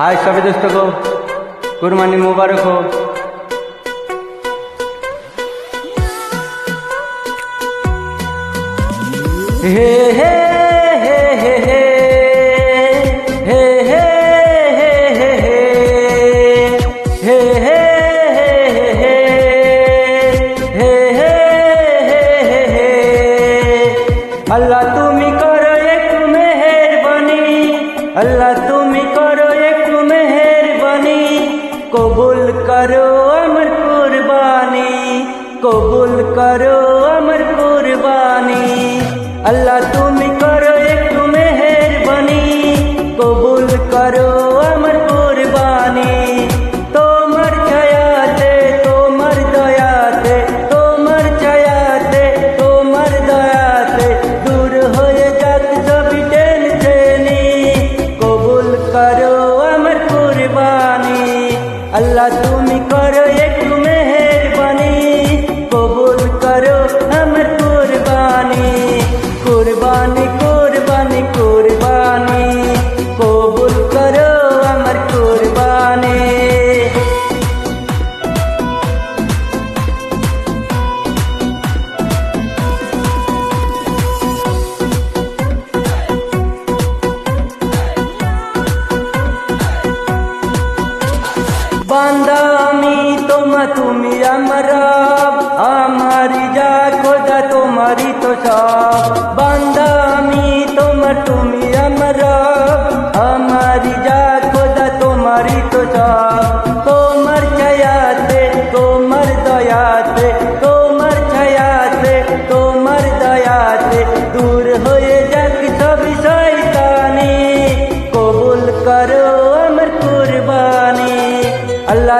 हाय सभी दोस्तों को कुर्बानी मुबारक हो। हे हे हे हे हे हे हे हे हे हे अल्लाह তুমি করো একটু মেহেরবানি, अल्लाह তুমি করো একটু মেহেরবানি, কবুল করো আমার কুরবানি, কবুল করো আমার কুরবানি। अल्लाह তুমি করো একটু মেহেরবানি, কবুল করো আমার কুরবানি। তোমার ছায়াতে তোমার দয়াতে, তোমার ছায়াতে তোমার দয়াতে দূর হয়ে যাক সবই টেনশনি, কবুল করো আমার কুরবানি। अल्लाह তুমি করো একটু মেহেরবানি, কবুল করো আমার কুরবানি। কুরবানি কুরবানি কুরবানি, কবুল করো আমার কুরবানি। বান্দা আমি তোমা তুমি আমার রব, আমারি যা খোদা তোমারই তো সব। বান্দা আমি তোমার তুমি আমার রব, আমারি যা খোদা তোমারই তো সব। তোমার ছায়াতে তোমার দয়াতে, তোমার ছায়াতে তোমার দয়াতে দূর হয়ে যাক সবই শয়তানি, কবুল করো আমার কুরবানি। अल्लाह